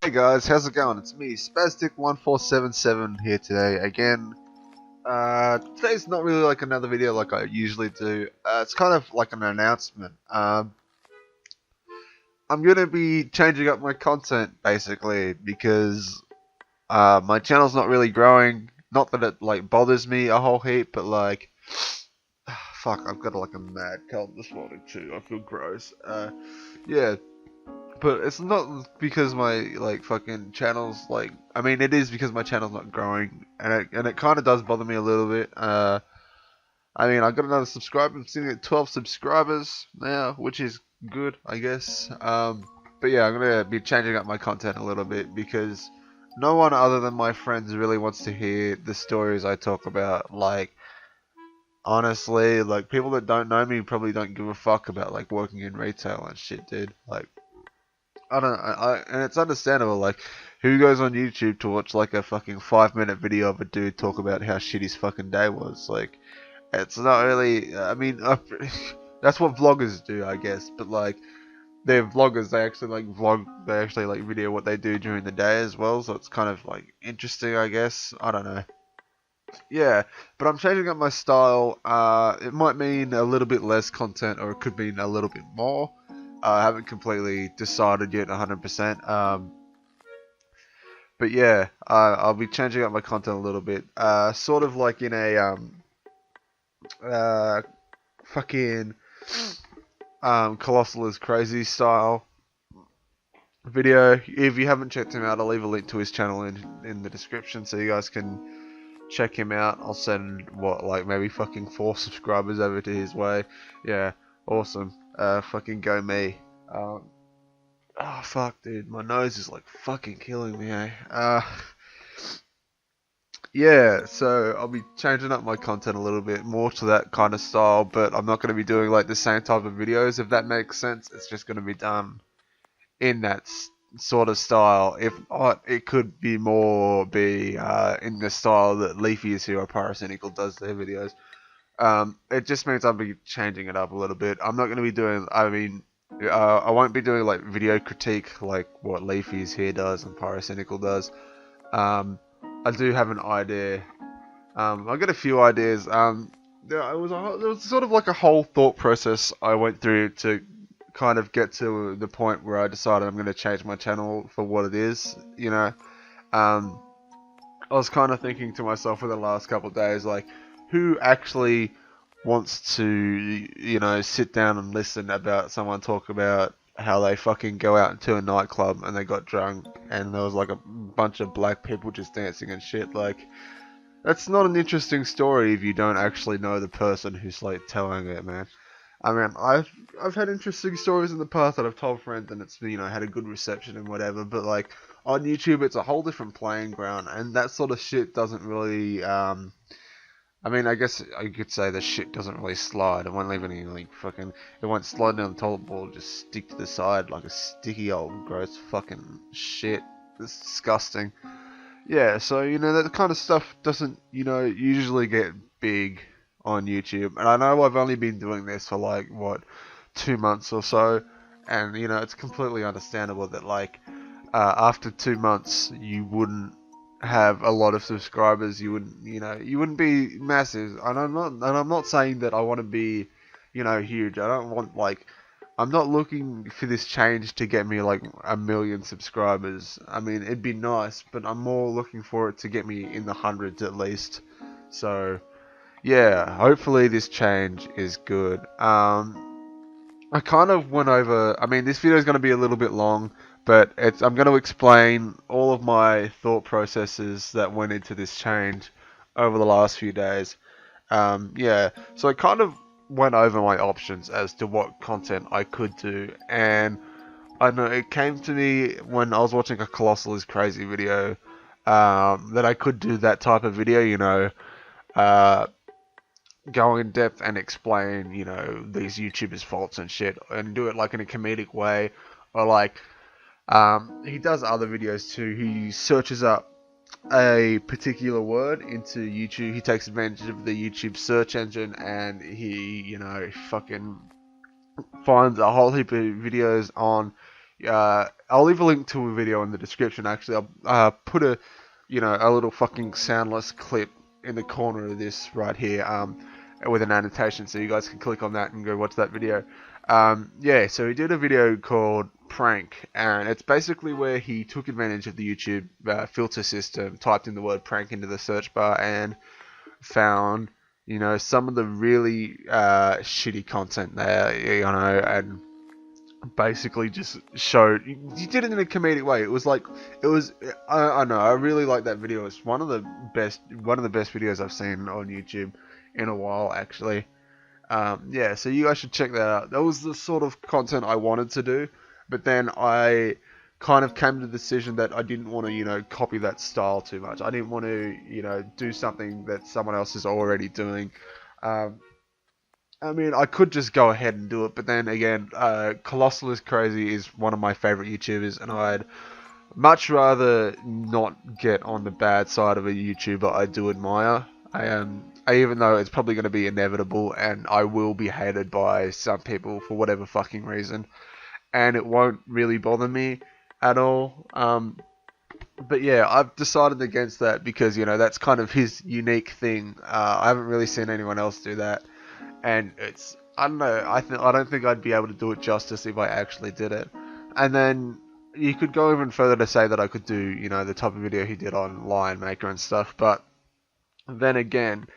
Hey guys, how's it going? It's me, Spastic1477 here today again. Today's not really like another video like I usually do. It's kind of like an announcement. I'm gonna be changing up my content basically because my channel's not really growing. Not that it like bothers me a whole heap, but like, fuck, I've got like a mad cold this morning too. I feel gross. Yeah. But it's not because my like fucking channel's like, I mean it is because my channel's not growing, and it kind of does bother me a little bit. I mean I got another subscriber. I'm sitting at 12 subscribers now, which is good, I guess. But yeah, I'm gonna be changing up my content a little bit because no one other than my friends really wants to hear the stories I talk about. Like honestly, like people that don't know me probably don't give a fuck about like working in retail and shit, dude. Like. I don't and it's understandable, like, who goes on YouTube to watch, like, a fucking 5-minute video of a dude talk about how shit his fucking day was? Like, it's not really, I mean, that's what vloggers do, I guess, but, like, they're vloggers, they actually, like, they actually, like, video what they do during the day as well, so it's kind of, like, interesting, I guess, I don't know. Yeah, but I'm changing up my style. It might mean a little bit less content, or it could mean a little bit more. I haven't completely decided yet, 100%. But yeah, I'll be changing up my content a little bit. Sort of like in a uh, fucking Colossal is Crazy style video. If you haven't checked him out, I'll leave a link to his channel in the description so you guys can check him out. I'll send like maybe fucking 4 subscribers over to his way. Yeah, awesome. Fucking go me. Oh fuck, dude, my nose is like fucking killing me, eh? Yeah, so I'll be changing up my content a little bit more to that kind of style, but I'm not going to be doing like the same type of videos, if that makes sense. It's just going to be done in that sort of style. If not, it could be more in the style that Leafy is here or Pyrocynical does their videos. It just means I'll be changing it up a little bit. I'm not going to be doing, I mean, I won't be doing like video critique like what Leafy is here does and Pyrocynical does. I do have an idea. I got a few ideas. There was sort of like a whole thought process I went through to kind of get to the point where I decided I'm going to change my channel for what it is, you know. I was kind of thinking to myself for the last couple of days, like, who actually wants to, you know, sit down and listen about someone talk about how they fucking go out into a nightclub and they got drunk and there was like a bunch of black people just dancing and shit. Like, that's not an interesting story if you don't actually know the person who's like telling it, man. I mean, I've had interesting stories in the past that I've told friends and it's, you know, had a good reception and whatever, but like on YouTube it's a whole different playing ground and that sort of shit doesn't really I mean, I guess I could say the shit doesn't really slide. It won't leave any, like, fucking... It won't slide down the toilet bowl, just stick to the side like a sticky old gross fucking shit. It's disgusting. Yeah, so, you know, that kind of stuff doesn't, you know, usually get big on YouTube. And I know I've only been doing this for, like, what, 2 months or so. And, you know, it's completely understandable that, like, after 2 months, you wouldn't have a lot of subscribers, you wouldn't be massive. And I'm not saying that I want to be, you know, huge. I don't want, like, I'm not looking for this change to get me like 1 million subscribers. I mean, it'd be nice, but I'm more looking for it to get me in the hundreds at least. So yeah, hopefully this change is good. I kind of went over, I mean, this video is going to be a little bit long, but I'm going to explain all of my thought processes that went into this change over the last few days. Yeah, so I kind of went over my options as to what content I could do, and I know it came to me when I was watching a Colossal is Crazy video, that I could do that type of video, you know, uh, go in depth and explain, you know, these YouTubers' faults and shit, and do it like in a comedic way, or like, he does other videos too. He searches up a particular word into YouTube. He takes advantage of the YouTube search engine, and he, you know, fucking finds a whole heap of videos on I'll leave a link to a video in the description. Actually, I'll put a a little fucking soundless clip in the corner of this right here, with an annotation, so you guys can click on that and go watch that video. Yeah, so he did a video called Prank, and it's basically where he took advantage of the YouTube filter system, typed in the word prank into the search bar, and found some of the really shitty content there, and basically just showed. He did it in a comedic way. It was I know, I really like that video. It's one of the best videos I've seen on YouTube in a while, actually. Yeah, so you guys should check that out. That was the sort of content I wanted to do, but then I kind of came to the decision that I didn't want to copy that style too much. I didn't want to do something that someone else is already doing. I mean, I could just go ahead and do it, but then again, Colossal is Crazy is one of my favorite YouTubers, and I'd much rather not get on the bad side of a YouTuber I do admire. Even though it's probably going to be inevitable, and I will be hated by some people for whatever fucking reason, and it won't really bother me at all. But yeah, I've decided against that because that's kind of his unique thing. I haven't really seen anyone else do that. And I don't know, I don't think I'd be able to do it justice if I actually did it. And then you could go even further to say that I could do, the type of video he did on Lion Maker and stuff. But then again,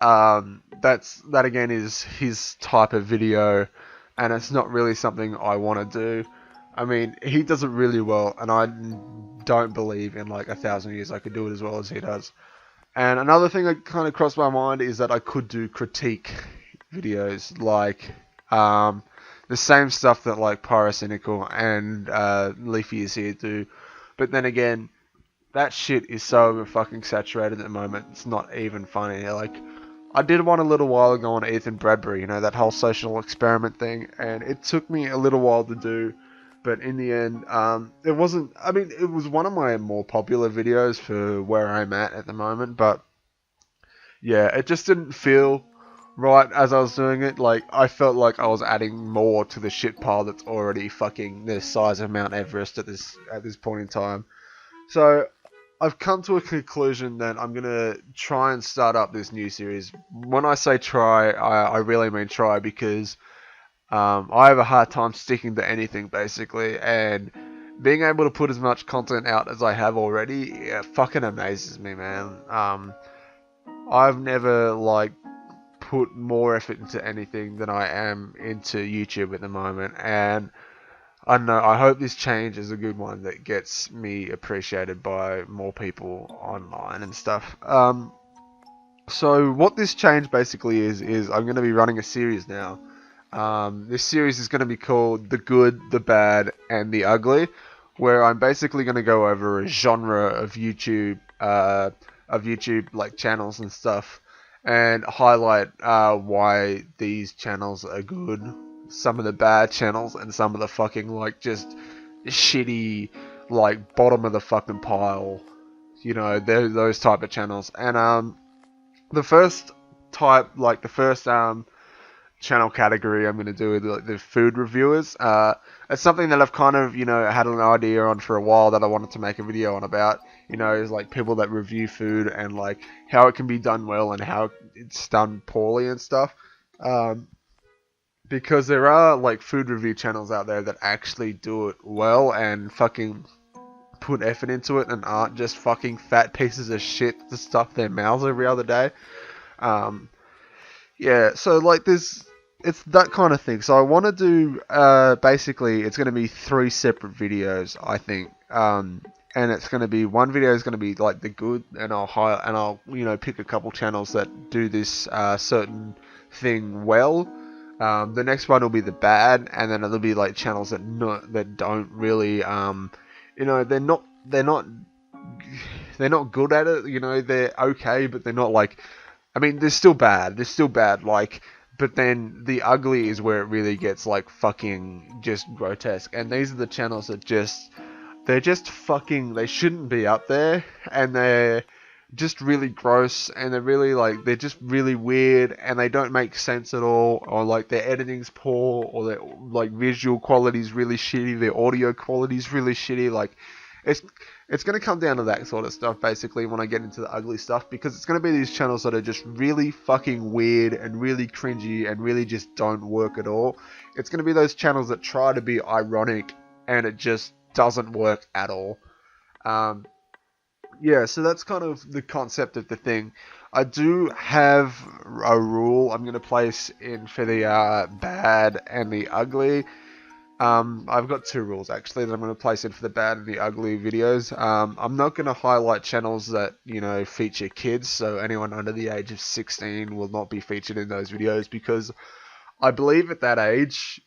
that again is his type of video, and it's not really something I want to do. I mean, he does it really well, and I don't believe in like 1,000 years I could do it as well as he does. And another thing that kind of crossed my mind is that I could do critique videos, like the same stuff that like Pyrocynical and Leafy is here do, but then again, that shit is so fucking saturated at the moment, it's not even funny. Like, I did one a little while ago on Ethan Bradbury, that whole social experiment thing, and it took me a little while to do, but in the end, it wasn't, I mean, it was one of my more popular videos for where I'm at the moment, but yeah, it just didn't feel right as I was doing it. Like, I felt like I was adding more to the shit pile that's already fucking the size of Mount Everest at this point in time. So I've come to a conclusion that I'm gonna try and start up this new series. When I say try, I really mean try, because I have a hard time sticking to anything basically, and being able to put as much content out as I have already, it fucking amazes me, man. I've never put more effort into anything than I am into YouTube at the moment, and I don't know, I hope this change is a good one that gets me appreciated by more people online and stuff. So what this change basically is I'm going to be running a series now. This series is going to be called The Good, The Bad, and The Ugly, where I'm basically going to go over a genre of YouTube like channels and stuff, and highlight why these channels are good, some of the bad channels, and some of the fucking just shitty, bottom of the fucking pile, those type of channels. And the first type, the first channel category I'm going to do is the food reviewers. It's something that I've kind of had an idea on for a while that I wanted to make a video on about. Is people that review food and how it can be done well and how it's done poorly and stuff. Because there are food review channels out there that actually do it well and fucking put effort into it and aren't just fucking fat pieces of shit to stuff their mouths every other day. Yeah, so it's that kind of thing. So I want to do basically it's going to be 3 separate videos, I think. And it's going to be, one video is going to be the good, and I'll pick a couple channels that do this certain thing well. The next one will be the bad, and then it'll be channels that don't really they're not good at it. They're okay, but they're not I mean, they're still bad. But then the ugly is where it really gets fucking just grotesque. And these are the channels that they're just fucking, they shouldn't be up there, and they're just really gross, and they're really like, they're just really weird, and they don't make sense at all, or like their editing's poor, or their like visual quality's really shitty, their audio quality's really shitty. Like it's going to come down to that sort of stuff basically when I get into the ugly stuff, because it's going to be these channels that are just really fucking weird and really cringy and really just don't work at all. It's going to be those channels that try to be ironic and it just doesn't work at all. Yeah, so that's kind of the concept of the thing. I do have a rule I'm going to place in for the bad and the ugly. I've got two rules actually that I'm going to place in for the bad and the ugly videos. I'm not going to highlight channels that, you know, feature kids, so anyone under the age of 16 will not be featured in those videos, because I believe at that age,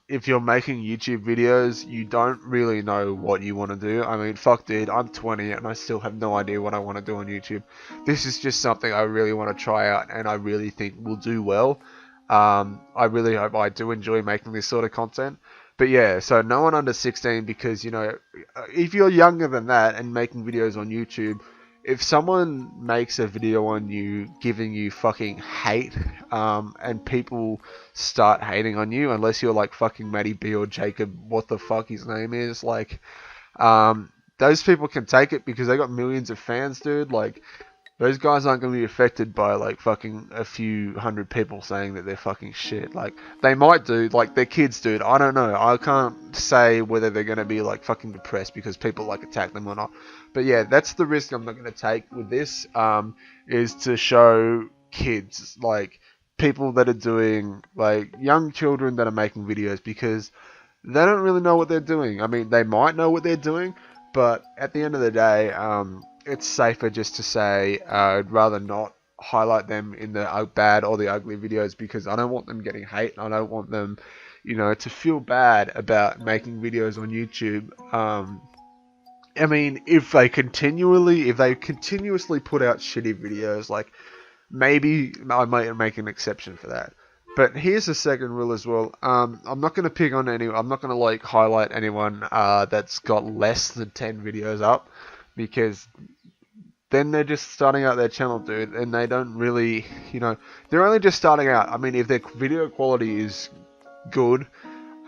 if you're making YouTube videos, you don't really know what you want to do. I mean, fuck dude, I'm 20 and I still have no idea what I want to do on YouTube. This is just something I really want to try out and I really think will do well. I really hope I do enjoy making this sort of content. But yeah, so no one under 16, because, you know, if you're younger than that and making videos on YouTube, if someone makes a video on you giving you fucking hate, and people start hating on you, unless you're like fucking Matty B or Jacob, what the fuck his name is, like, those people can take it because they got millions of fans, dude. Like, those guys aren't going to be affected by like fucking a few hundred people saying that they're fucking shit. Like, they might do, like they're kids, dude. I don't know. I can't say whether they're going to be like fucking depressed because people like attack them or not. But yeah, that's the risk I'm not going to take with this, is to show kids, like people that are doing, like young children that are making videos, because they don't really know what they're doing. I mean, they might know what they're doing, but at the end of the day, it's safer just to say I'd rather not highlight them in the bad or the ugly videos, because I don't want them getting hate, and I don't want them, you know, to feel bad about making videos on YouTube. I mean, if they continuously put out shitty videos, like, maybe I might make an exception for that. But here's the second rule as well. I'm not going to pick on anyone. I'm not going to like highlight anyone that's got less than 10 videos up, because then they're just starting out their channel, dude, and they don't really, you know, they're only just starting out. I mean, if their video quality is good,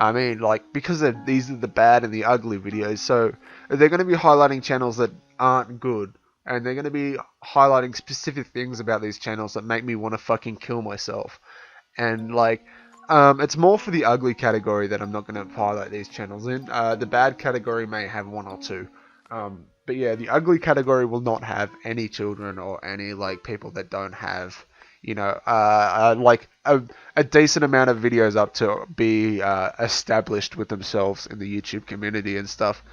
I mean, like, because these are the bad and the ugly videos, so they're going to be highlighting channels that aren't good, and they're going to be highlighting specific things about these channels that make me want to fucking kill myself. And like, it's more for the ugly category that I'm not going to highlight these channels in. The bad category may have one or two. But yeah, the ugly category will not have any children or any like people that don't have, you know, like a decent amount of videos up to be established with themselves in the YouTube community and stuff.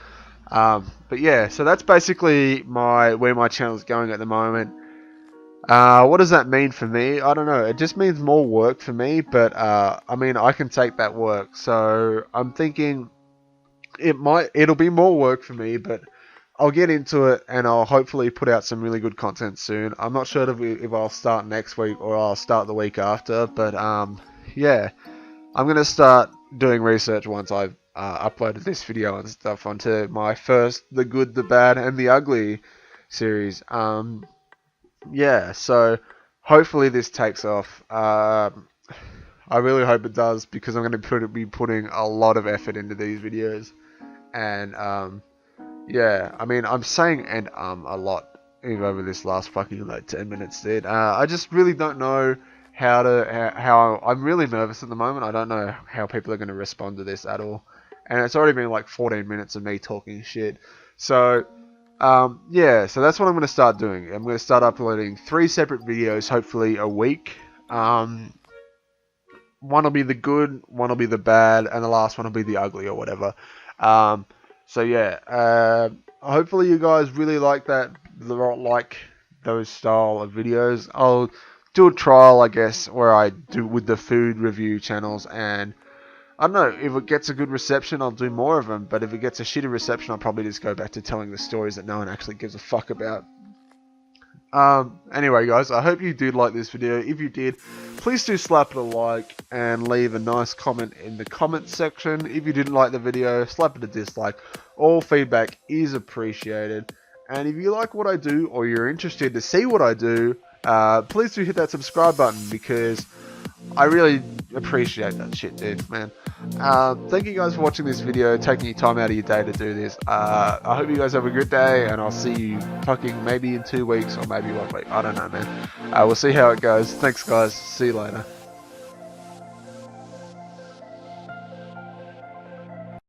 But yeah, so that's basically where my channel is going at the moment. What does that mean for me? I don't know. It just means more work for me, but I mean, I can take that work. So I'm thinking it'll be more work for me, but I'll get into it and I'll hopefully put out some really good content soon. I'm not sure if I'll start next week or I'll start the week after, but yeah, I'm gonna start doing research once I've uploaded this video and stuff onto my first The Good, the Bad, and the Ugly series. Yeah, so hopefully this takes off. I really hope it does, because I'm going to be putting a lot of effort into these videos. And yeah, I mean, I'm saying a lot over this last fucking like 10 minutes, dude. I just really don't know how I'm really nervous at the moment. I don't know how people are going to respond to this at all. And it's already been like 14 minutes of me talking shit. So yeah, so that's what I'm going to start doing. I'm going to start uploading 3 separate videos, hopefully a week. One will be the good, one will be the bad, and the last one will be the ugly or whatever. So yeah, hopefully you guys really like those style of videos. I'll do a trial, I guess, where I do with the food review channels, and I don't know, if it gets a good reception, I'll do more of them, but if it gets a shitty reception, I'll probably just go back to telling the stories that no one actually gives a fuck about. Anyway guys, I hope you did like this video. If you did, please do slap it a like and leave a nice comment in the comment section. If you didn't like the video, slap it a dislike. All feedback is appreciated. And if you like what I do, or you're interested to see what I do, please do hit that subscribe button, because I really appreciate that shit, dude, man. Thank you guys for watching this video, taking your time out of your day to do this. I hope you guys have a good day, and I'll see you fucking maybe in 2 weeks, or maybe 1 week. I don't know, man. We'll see how it goes. Thanks, guys. See you later.